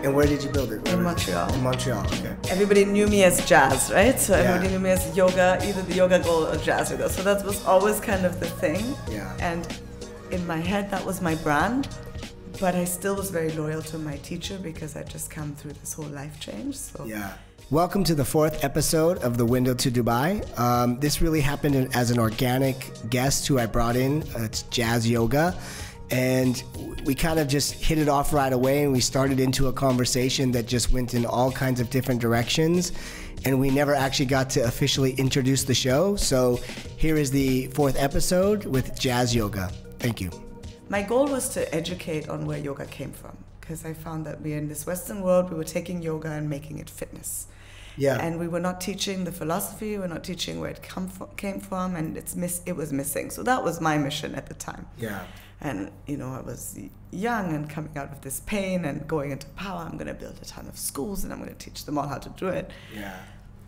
And where did you build it? In Montreal. In Montreal, okay. Everybody knew me as jazz, right? So everybody knew me as yoga, either the yoga girl or jazz yoga. So that was always kind of the thing. Yeah. And in my head, that was my brand. But I still was very loyal to my teacher because I just come through this whole life change. So yeah. Welcome to the 4th episode of The Window to Dubai. This really happened as an organic guest who I brought in. It's Jazz Yoga. And we kind of just hit it off right away, and we started into a conversation that just went in all kinds of different directions. And we never actually got to officially introduce the show. So here is the 4th episode with Jazz Yoga. Thank you. My goal was to educate on where yoga came from, because I found that we in this Western world, we were taking yoga and making it fitness. Yeah. And we were not teaching the philosophy, we're not teaching where it came from, and it was missing. So that was my mission at the time. Yeah. And, you know, I was young and coming out of this pain and going into power. I'm going to build a ton of schools and I'm going to teach them all how to do it. Yeah.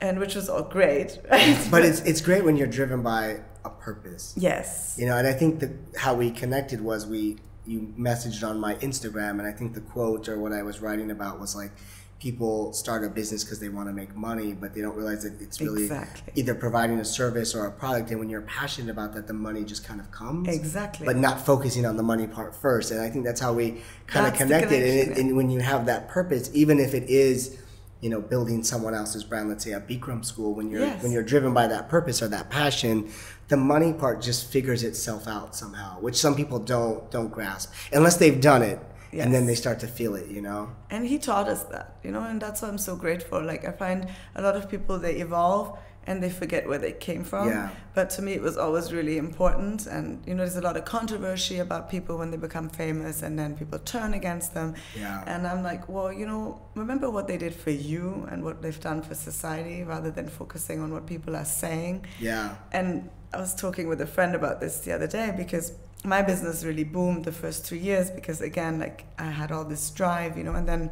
And which was all great. But it's great when you're driven by a purpose. Yes. You know, and I think that how we connected was you messaged on my Instagram, and I think the quote or what I was writing about was like, people start a business because they want to make money, but they don't realize that it's really either providing a service or a product. And when you're passionate about that, the money just kind of comes. Exactly. But not focusing on the money part first. And I think that's how we kind of connected. And when you have that purpose, even if it is, you know, building someone else's brand, let's say a Bikram school, when you're driven by that purpose or that passion, the money part just figures itself out somehow, which some people don't grasp unless they've done it. Yes. And then they start to feel it, you know? And he taught us that, you know, and that's why I'm so grateful. Like, I find a lot of people, they evolve and they forget where they came from. Yeah. But to me, it was always really important. And, you know, there's a lot of controversy about people when they become famous and then people turn against them. Yeah. And I'm like, well, you know, remember what they did for you and what they've done for society rather than focusing on what people are saying. Yeah. And I was talking with a friend about this the other day because my business really boomed the first 3 years because, again, like I had all this drive, you know, and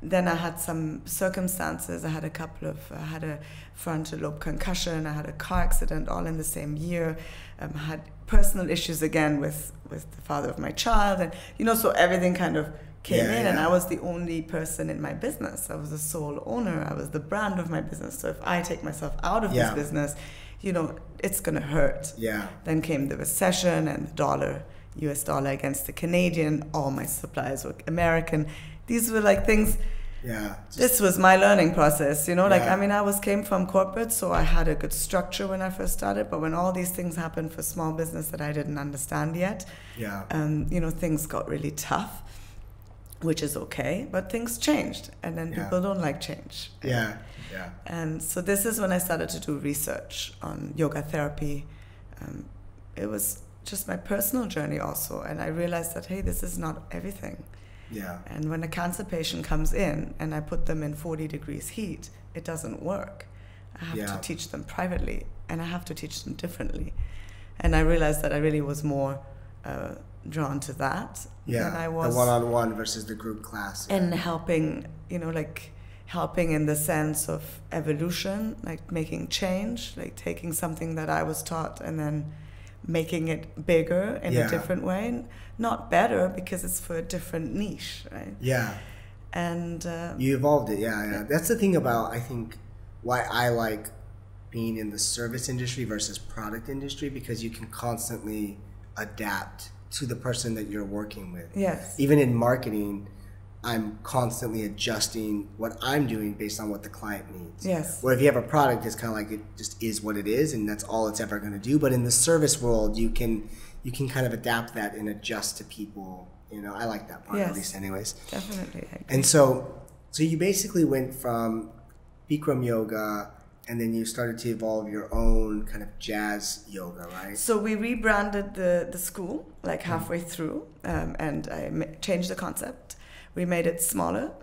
then I had some circumstances. I had a frontal lobe concussion. I had a car accident all in the same year. I had personal issues again with the father of my child. And, you know, so everything kind of came in and I was the only person in my business. I was the sole owner. I was the brand of my business. So if I take myself out of this business, you know, it's going to hurt. Yeah. Then came the recession and the US dollar against the Canadian. All my suppliers were American. These were like things. Yeah. This was my learning process, you know, like, I mean, came from corporate, so I had a good structure when I first started, but when all these things happened for small business that I didn't understand yet, you know, things got really tough, which is okay, but things changed, and then people don't like change. Yeah. And so this is when I started to do research on yoga therapy. It was just my personal journey also, and I realized that, hey, this is not everything. Yeah. And when a cancer patient comes in and I put them in 40 degrees heat, it doesn't work. I have to teach them privately, and I have to teach them differently. And I realized that I really was more drawn to that than I was the one-on-one versus the group class. And helping, you know, like helping in the sense of evolution, like making change, like taking something that I was taught and then making it bigger in a different way. Not better, because it's for a different niche, right? Yeah. And you evolved it, That's the thing about, I think, why I like being in the service industry versus product industry, because you can constantly adapt to the person that you're working with. Yes. Even in marketing, I'm constantly adjusting what I'm doing based on what the client needs. Yes. Where if you have a product, it's kind of like it just is what it is, and that's all it's ever going to do. But in the service world, you can kind of adapt that and adjust to people. You know, I like that part, at least anyways. Definitely. And so you basically went from Bikram yoga, and then you started to evolve your own kind of jazz yoga, right? So we rebranded the school like halfway through, and I changed the concept. We made it smaller.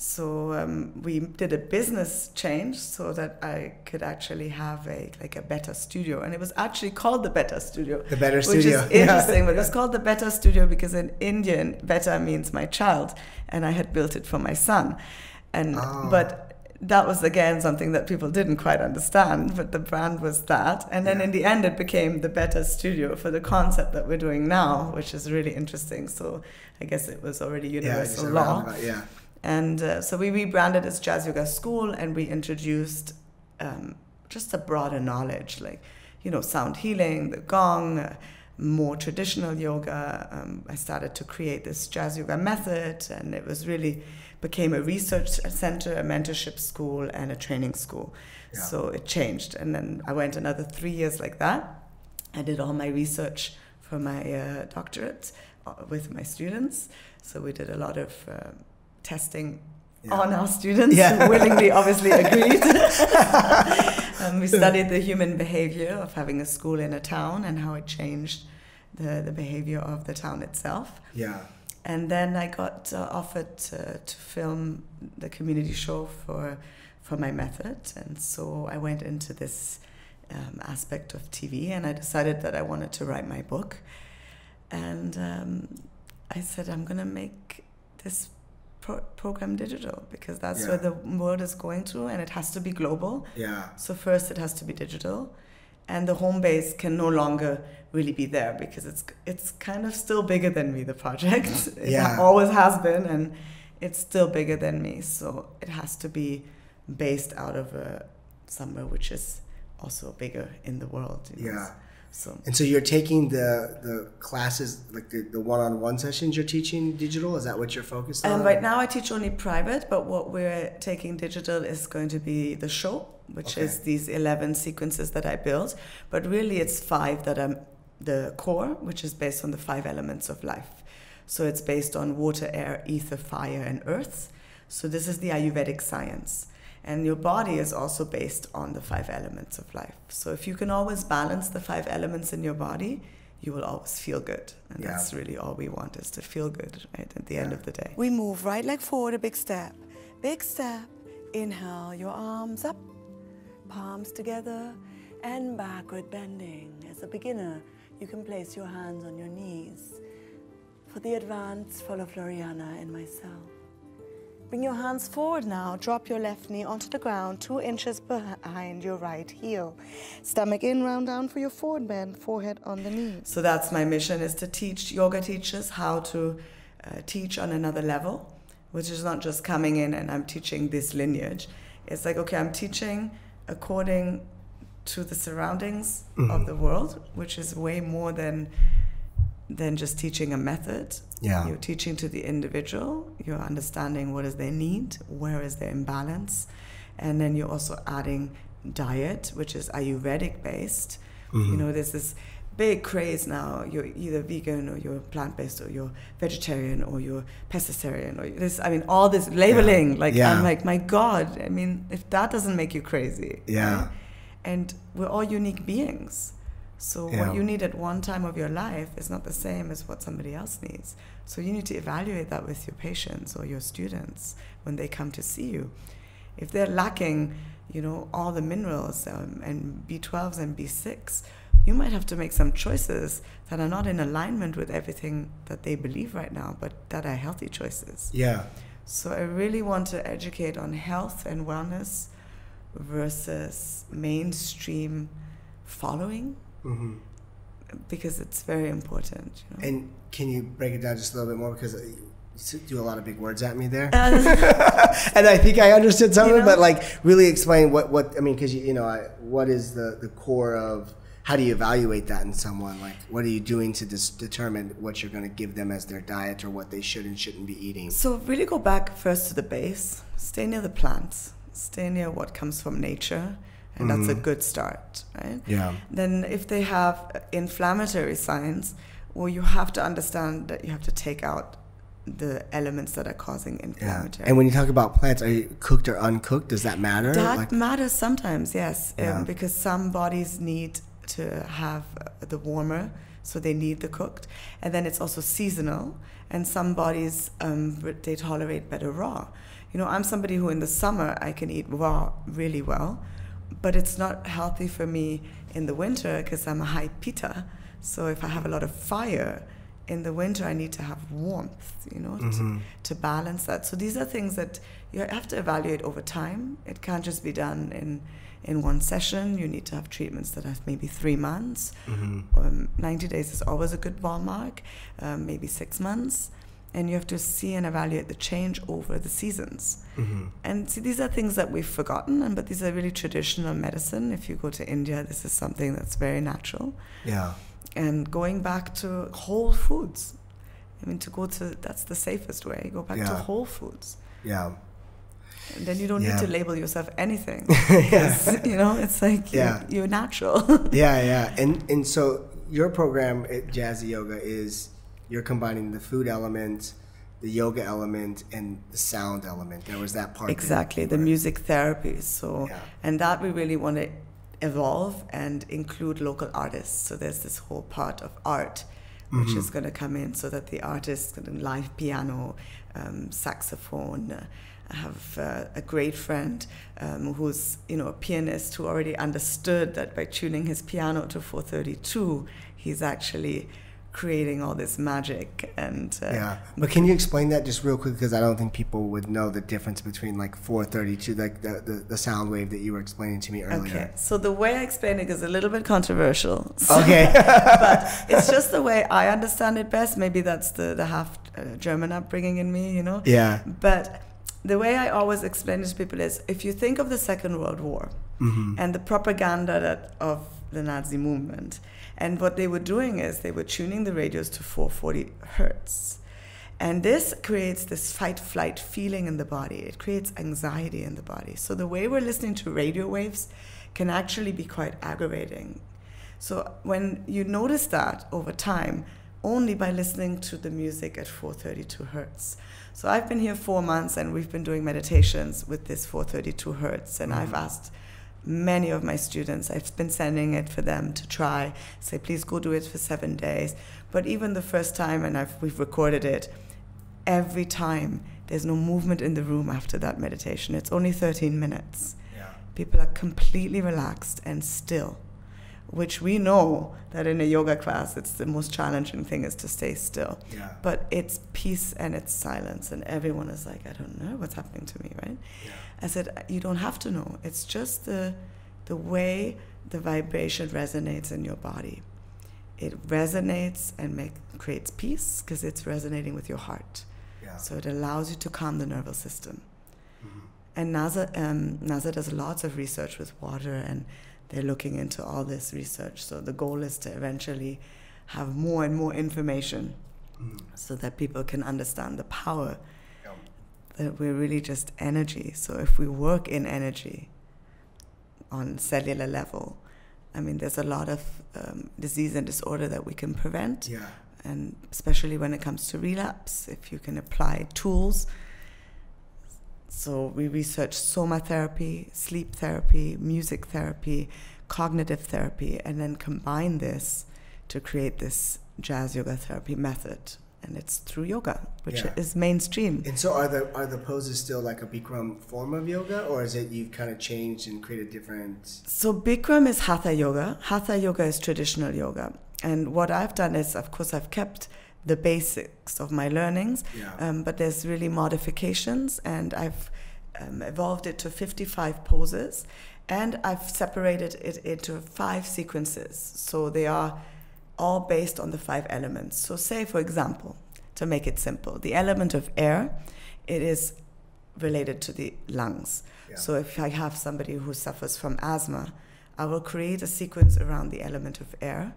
So we did a business change so that I could actually have a better studio, and it was actually called the Better Studio. The Better Studio, which is interesting. But it was called the Better Studio because in Indian, Better means my child, and I had built it for my son, and but that was again something that people didn't quite understand. But the brand was that, and then in the end, it became the Better Studio for the concept that we're doing now, which is really interesting. So I guess it was already universal law. And so we rebranded as Jazz Yoga School, and we introduced just a broader knowledge, like, sound healing, the gong, more traditional yoga. I started to create this jazz yoga method, and it was really became a research center, a mentorship school, and a training school. Yeah. So it changed. And then I went another 3 years like that. I did all my research for my doctorate with my students. So we did a lot of testing on our students who willingly obviously agreed. We studied the human behavior of having a school in a town and how it changed the behavior of the town itself. Yeah. And then I got offered to film the community show for my method. And so I went into this aspect of TV, and I decided that I wanted to write my book. And I said, I'm going to make this program digital, because that's where the world is going to, and it has to be global. Yeah. So first it has to be digital, and the home base can no longer really be there, because it's kind of still bigger than me, the project. It always has been, and it's still bigger than me. So it has to be based out of somewhere which is also bigger in the world. Yeah. So you're taking the classes, like the one-on-one sessions you're teaching digital? Is that what you're focused on? Right now I teach only private, but what we're taking digital is going to be the show, which is these 11 sequences that I built. But really it's 5 that are the core, which is based on the 5 elements of life. So it's based on water, air, ether, fire, and earth. So this is the Ayurvedic science. And your body is also based on the 5 elements of life. So if you can always balance the 5 elements in your body, you will always feel good. And that's really all we want, is to feel good, right, at the end of the day. We move right leg forward, a big step. Big step. Inhale, your arms up, palms together, and backward bending. As a beginner, you can place your hands on your knees. For the advanced, follow Floriana and myself. Bring your hands forward now. Drop your left knee onto the ground, 2 inches behind your right heel. Stomach in, round down for your forward bend, forehead on the knee. So that's my mission, is to teach yoga teachers how to teach on another level, which is not just coming in and I'm teaching this lineage. It's like, okay, I'm teaching according to the surroundings of the world, which is way more than just teaching a method. You're teaching to the individual, you're understanding what is their need, where is their imbalance, and then you're also adding diet, which is Ayurvedic based. There's this big craze now, you're either vegan or you're plant-based or you're vegetarian or you're pescatarian or this, all this labeling, I'm like, my God, if that doesn't make you crazy. Right? And we're all unique beings. So what you need at one time of your life is not the same as what somebody else needs. So you need to evaluate that with your patients or your students when they come to see you. If they're lacking, all the minerals and B12s and B6, you might have to make some choices that are not in alignment with everything that they believe right now, but that are healthy choices. Yeah. So I really want to educate on health and wellness versus mainstream following. Because it's very important. And can you break it down just a little bit more, because you do a lot of big words at me there, and I think I understood some of it, but really explain what because what is the core of, how do you evaluate that in someone? What are you doing to determine what you're going to give them as their diet, or what they should and shouldn't be eating? So really go back first to the base, stay near the plants, stay near what comes from nature. And that's a good start, right? Yeah. Then if they have inflammatory signs, well, you have to understand that you have to take out the elements that are causing inflammatory. And when you talk about plants, are you cooked or uncooked? Does that matter? That matters sometimes, yes. Because some bodies need to have the warmer, so they need the cooked. And then it's also seasonal. And some bodies, they tolerate better raw. I'm somebody who in the summer, I can eat raw really well. But it's not healthy for me in the winter, because I'm a high pitta. So if I have a lot of fire in the winter, I need to have warmth, to balance that. So these are things that you have to evaluate over time. It can't just be done in one session. You need to have treatments that have maybe 3 months. 90 days is always a good ballpark, maybe 6 months. and you have to see and evaluate the change over the seasons. And see, these are things that we've forgotten, but these are really traditional medicine. If you go to India, this is something that's very natural. Yeah. And going back to whole foods. I mean, that's the safest way. Go back to whole foods. Yeah. And then you don't need to label yourself anything. Yeah. You know, it's like you're natural. Yeah. And so your program at Jazzy Yoga is you're combining the food element, the yoga element, and the sound element. There was that part. Exactly, the music therapy. So, and that we really want to evolve and include local artists. So there's this whole part of art which is going to come in, so that the artists can live piano, saxophone. I have a great friend who's, a pianist who already understood that by tuning his piano to 432, he's actually creating all this magic. And but can you explain that just real quick, because I don't think people would know the difference between like 432, like the sound wave that you were explaining to me earlier. Okay, so the way I explain it is a little bit controversial. So, okay. But it's just the way I understand it best. Maybe that's the half German upbringing in me, Yeah. But the way I always explain it to people is, if you think of the Second World War and the propaganda of the Nazi movement, and what they were doing is they were tuning the radios to 440 hertz. And this creates this fight-flight feeling in the body. It creates anxiety in the body. So the way we're listening to radio waves can actually be quite aggravating. So when you notice that over time, only by listening to the music at 432 hertz. So I've been here 4 months, and we've been doing meditations with this 432 hertz. And I've asked many of my students, I've been sending it for them to try, say, please go do it for 7 days. But even the first time, and we've recorded it, every time there's no movement in the room after that meditation. It's only 13 minutes. Yeah. People are completely relaxed and still, which we know that in a yoga class, it's the most challenging thing is to stay still. Yeah. But it's peace and it's silence, and everyone is like, I don't know what's happening to me, right? Yeah. I said, you don't have to know. It's just the way the vibration resonates in your body. It resonates and creates peace because it's resonating with your heart. Yeah. So it allows you to calm the nervous system. And NASA does lots of research with water, and they're looking into all this research. So the goal is to eventually have more and more information so that people can understand the power that we're really just energy. So if we work in energy on cellular level, I mean, there's a lot of disease and disorder that we can prevent. Yeah. And especially when it comes to relapse, if you can apply tools. So we research somatherapy, sleep therapy, music therapy, cognitive therapy, and then combine this to create this jazz yoga therapy method. And it's through yoga, which is mainstream. And so are the poses still like a Bikram form of yoga, or is it you've kind of changed and created different? So Bikram is Hatha yoga. Hatha yoga is traditional yoga. And what I've done is, of course, I've kept the basics of my learnings, but there's really modifications, and I've evolved it to 55 poses, and I've separated it into 5 sequences. So they are all based on the 5 elements. So say, for example, to make it simple, the element of air, it is related to the lungs. Yeah. So if I have somebody who suffers from asthma, I will create a sequence around the element of air,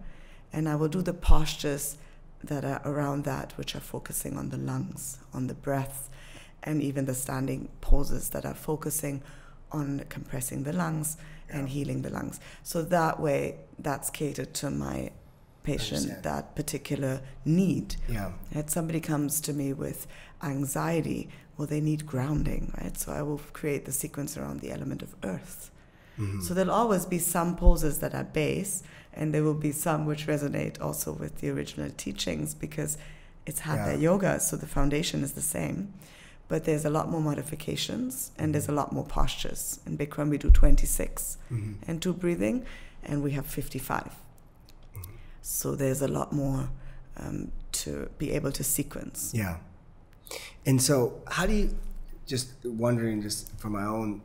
and I will do the postures that are around that, which are focusing on the lungs, on the breath, and even the standing poses that are focusing on compressing the lungs and healing the lungs. So that way, that's catered to my patient, that particular need. Yeah. And somebody comes to me with anxiety, well, they need grounding, right? So I will create the sequence around the element of earth. So there'll always be some poses that are base, and there will be some which resonate also with the original teachings, because it's Hatha yoga, so the foundation is the same. But there's a lot more modifications, and there's a lot more postures. In Bikram, we do 26 and 2 breathing, and we have 55. So there's a lot more to be able to sequence. Yeah. And so how do you, just wondering, just from my own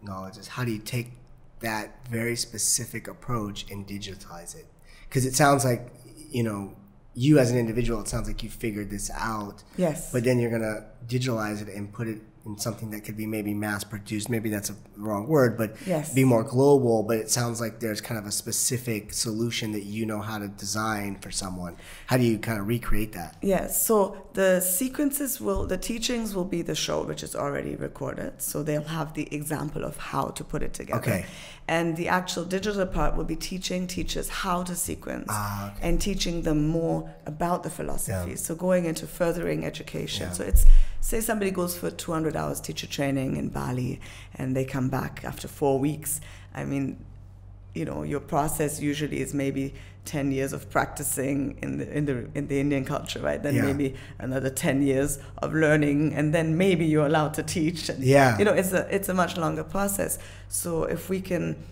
knowledge, is how do you take that very specific approach and digitize it? Because it sounds like, you as an individual, it sounds like you figured this out. Yes. But then you're going to digitalize it and put it in something that could be maybe mass produced. Maybe that's a wrong word, but yes. be more global. But it sounds like there's kind of a specific solution that you know how to design for someone. How do you kind of recreate that? Yes. So the the teachings will be the show, which is already recorded. So they'll have the example of how to put it together. Okay. And the actual digital part will be teaching teachers how to sequence okay. and teaching them more about the philosophy. Yeah. So going into furthering education. Yeah. So it's, say somebody goes for 200 hours teacher training in Bali and they come back after 4 weeks. I mean, you know, your process usually is maybe 10 years of practicing in the Indian culture, right? Then maybe another 10 years of learning, and then maybe you're allowed to teach. And, you know, it's a much longer process. So if we can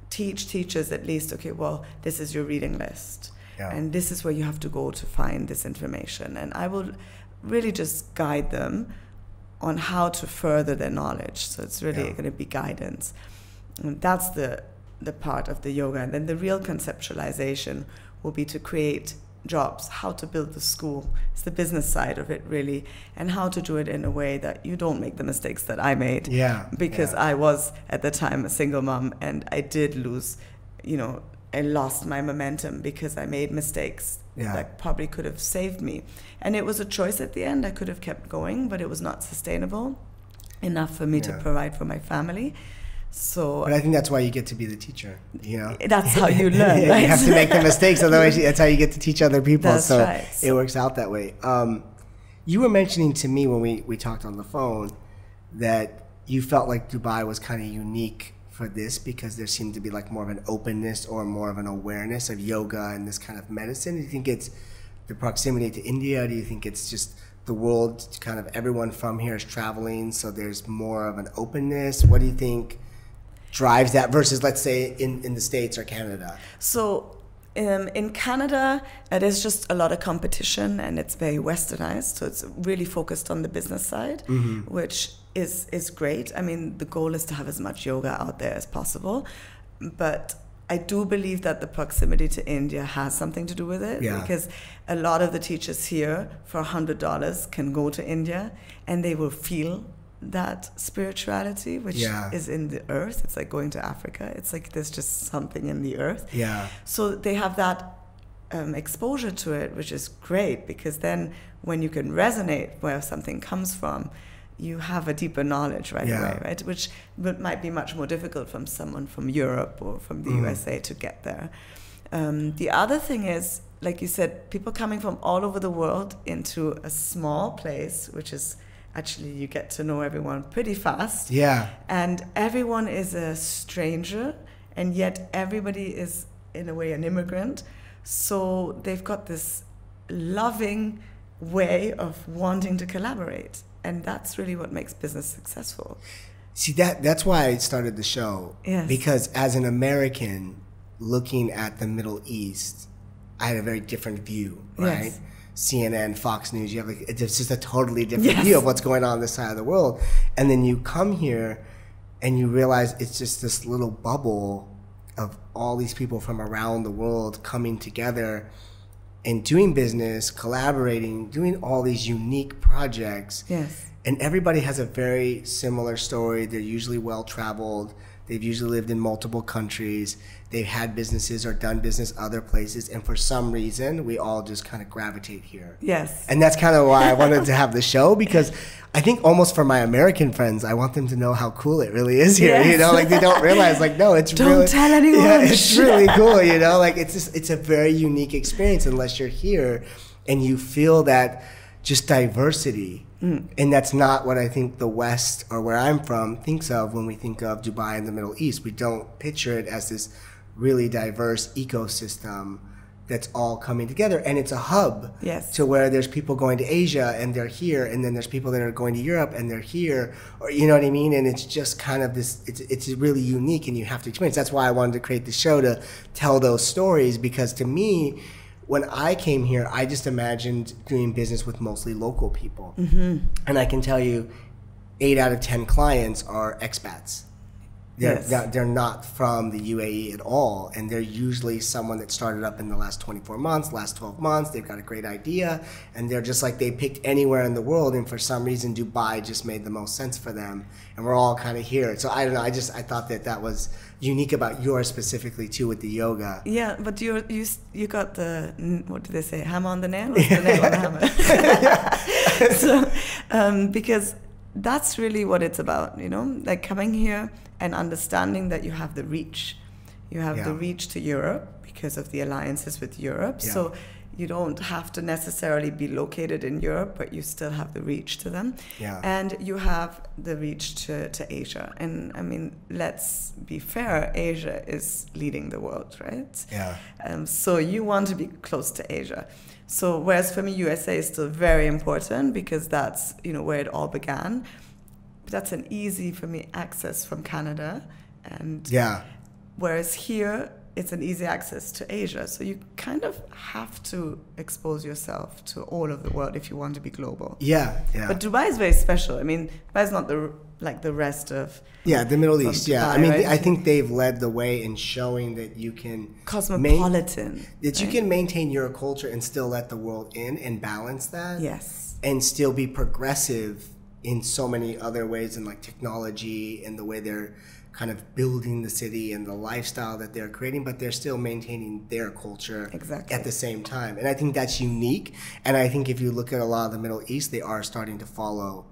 teach teachers at least, okay, well, this is your reading list, and this is where you have to go to find this information, and I will really just guide them on how to further their knowledge. So it's really going to be guidance, and that's the part of the yoga. And then the real conceptualization will be to create jobs, how to build the school. It's the business side of it, really, and how to do it in a way that you don't make the mistakes that I made. Because I was at the time a single mom, and I did lose, you know, I lost my momentum because I made mistakes that probably could have saved me. And it was a choice at the end. I could have kept going, but it was not sustainable enough for me to provide for my family. So, but I think that's why you get to be the teacher, you know. That's how you learn, right? You have to make the mistakes, otherwise that's how you get to teach other people. That's right. It works out that way. You were mentioning to me when we talked on the phone that you felt like Dubai was kind of unique for this because there seemed to be like more of an openness or more of an awareness of yoga and this kind of medicine. Do you think it's the proximity to India? Do you think it's just the world, kind of everyone from here is traveling, so there's more of an openness? What do you think drives that versus, let's say, in the States or Canada? So in Canada, there's just a lot of competition and it's very westernized. So it's really focused on the business side, which is great. I mean, the goal is to have as much yoga out there as possible. But I do believe that the proximity to India has something to do with it, because a lot of the teachers here for $100 can go to India and they will feel that spirituality, which is in the earth. It's like going to Africa. It's like there's just something in the earth. So they have that exposure to it, which is great, because then when you can resonate where something comes from, you have a deeper knowledge right away, right? Which might be much more difficult from someone from Europe or from the USA to get there. The other thing is, like you said, people coming from all over the world into a small place, which is actually you get to know everyone pretty fast. And everyone is a stranger, and yet everybody is, in a way, an immigrant. So they've got this loving way of wanting to collaborate. And that's really what makes business successful. See, that's why I started the show. Because as an American looking at the Middle East, I had a very different view, right? CNN, Fox News, you have like, it's just a totally different view of what's going on this side of the world. And then you come here and you realize it's just this little bubble of all these people from around the world coming together and doing business, collaborating, doing all these unique projects. And everybody has a very similar story. They're usually well-traveled. They've usually lived in multiple countries. They've had businesses or done business other places. And for some reason, we all just kind of gravitate here. And that's kind of why I wanted to have the show, because I think almost for my American friends, I want them to know how cool it really is here. You know, like they don't realize, like, no, it's don't tell anyone. It's really cool, you know, like it's a very unique experience unless you're here and you feel that just diversity. And that's not what I think the West, or where I'm from, thinks of when we think of Dubai and the Middle East. We don't picture it as this really diverse ecosystem that's all coming together. And it's a hub to where there's people going to Asia and they're here, and then there's people that are going to Europe and they're here, or you know what I mean? And it's just kind of this, it's really unique and you have to experience. That's why I wanted to create the show, to tell those stories, because to me, when I came here, I just imagined doing business with mostly local people. And I can tell you, 8 out of 10 clients are expats. They're not from the UAE at all, and they're usually someone that started up in the last 24 months, last 12 months. They've got a great idea, and they're just like, they picked anywhere in the world, and for some reason Dubai just made the most sense for them, and we're all kind of here. So I don't know, I thought that was unique about yours specifically too with the yoga. Yeah, but you got the, what do they say, hammer on the nail? What's the nail on the hammer? So because that's really what it's about, you know, like coming here and understanding that you have the reach. You have the reach to Europe because of the alliances with Europe. Yeah. So you don't have to necessarily be located in Europe, but you still have the reach to them. Yeah. And you have the reach to Asia. And I mean, let's be fair, Asia is leading the world, right? Yeah. So you want to be close to Asia. So whereas for me, USA is still very important because that's, you know, where it all began. But that's an easy for me access from Canada. And whereas here, it's an easy access to Asia. So you kind of have to expose yourself to all of the world if you want to be global. Yeah, yeah. But Dubai is very special. I mean, Dubai is not the rest of the Middle East. Dubai, I mean, right? I think they've led the way in showing that you can cosmopolitan. You can maintain your culture and still let the world in and balance that. Yes. And still be progressive in so many other ways, in like technology and the way they're kind of building the city and the lifestyle that they're creating, but they're still maintaining their culture at the same time. And I think that's unique. And I think if you look at a lot of the Middle East, they are starting to follow.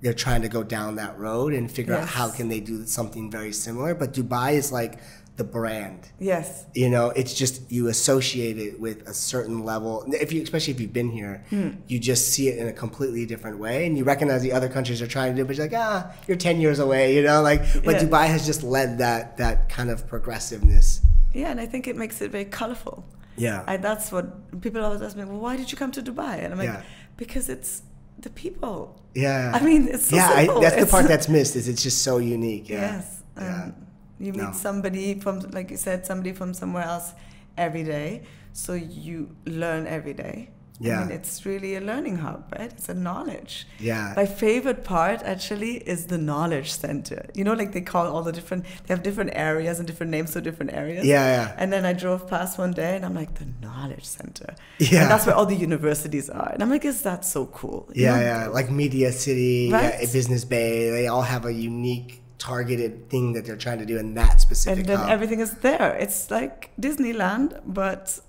They're trying to go down that road and figure out how can they do something very similar. But Dubai is like the brand. Yes. You know, it's just you associate it with a certain level. Especially if you've been here, you just see it in a completely different way, and you recognize the other countries are trying to do it, but you're like, you're 10 years away, you know, like. But Dubai has just led that kind of progressiveness. Yeah, and I think it makes it very colorful. Yeah. That's what people always ask me. Well, why did you come to Dubai? And I'm like, because it's the people. Yeah. I mean, it's so simple. That's the part that's missed. Is it's just so unique. Yeah. Yes. You meet somebody from, like you said, somebody from somewhere else every day. So you learn every day. Yeah. I mean, it's really a learning hub, right? It's a knowledge. Yeah. My favorite part, actually, is the knowledge center. You know, like they call all the different, they have different areas and different names for different areas. Yeah. And then I drove past one day and I'm like, the knowledge center. Yeah. And that's where all the universities are. And I'm like, is that so cool? Yeah. Like Media City, right? Business Bay, they all have a unique targeted thing that they're trying to do in that specific and then hub. Everything is there. It's like Disneyland, but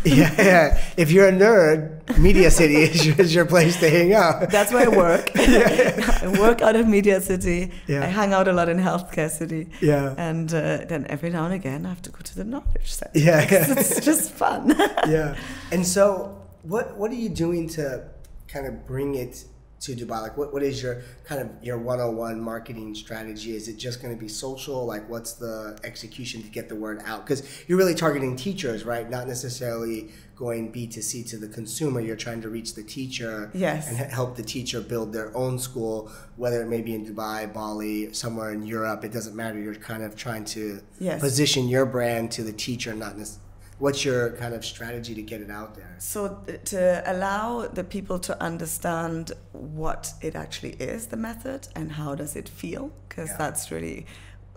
yeah. If you're a nerd, Media City is your place to hang out. That's where I work. I work out of Media City. Yeah. I hang out a lot in Healthcare City. Yeah. And then every now and again I have to go to the knowledge center. Yeah. It's just fun. Yeah. And so what are you doing to kind of bring it to Dubai? Like what is your kind of your 101 marketing strategy? Is it just going to be social? Like what's the execution to get the word out? Because you're really targeting teachers, right? Not necessarily going B2C to the consumer. You're trying to reach the teacher and help the teacher build their own school, whether it may be in Dubai, Bali, somewhere in Europe. It doesn't matter. You're kind of trying to position your brand to the teacher, not necessarily. What's your kind of strategy to get it out there? So to allow the people to understand what it actually is, the method, and how does it feel, because that's really,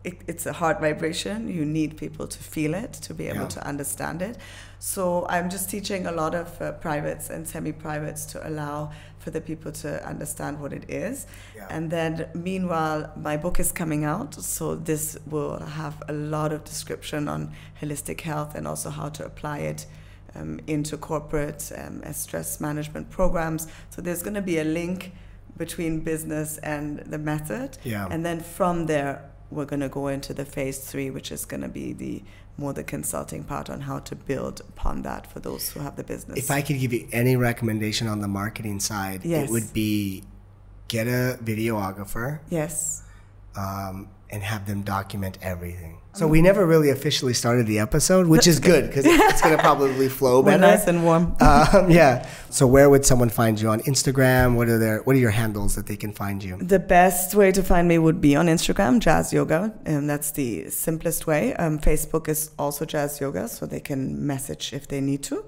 it's a heart vibration. You need people to feel it, to be able to understand it. So I'm just teaching a lot of privates and semi-privates to allow for the people to understand what it is. And then meanwhile, my book is coming out, so this will have a lot of description on holistic health and also how to apply it into corporate stress management programs. So there's going to be a link between business and the method. And then from there, we're going to go into the phase 3, which is going to be the consulting part on how to build upon that for those who have the business. If I could give you any recommendation on the marketing side, it would be get a videographer. Yes. And have them document everything. So we never really officially started the episode, which is good because it's going to probably flow better. We're nice and warm. So where would someone find you on Instagram? What are your handles that they can find you? The best way to find me would be on Instagram, Jazz Yoga, and that's the simplest way. Facebook is also Jazz Yoga, so they can message if they need to.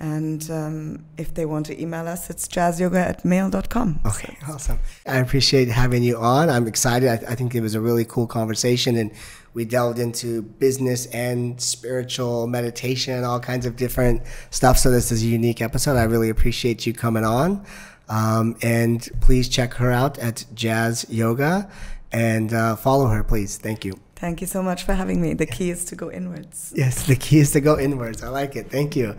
And if they want to email us, it's jazzyoga@mail.com. Okay, awesome. I appreciate having you on. I'm excited. I think it was a really cool conversation, and we delved into business and spiritual meditation and all kinds of different stuff. So this is a unique episode. I really appreciate you coming on. And please check her out at Jazz Yoga and follow her, please. Thank you. Thank you so much for having me. The key is to go inwards. Yes, the key is to go inwards. I like it. Thank you.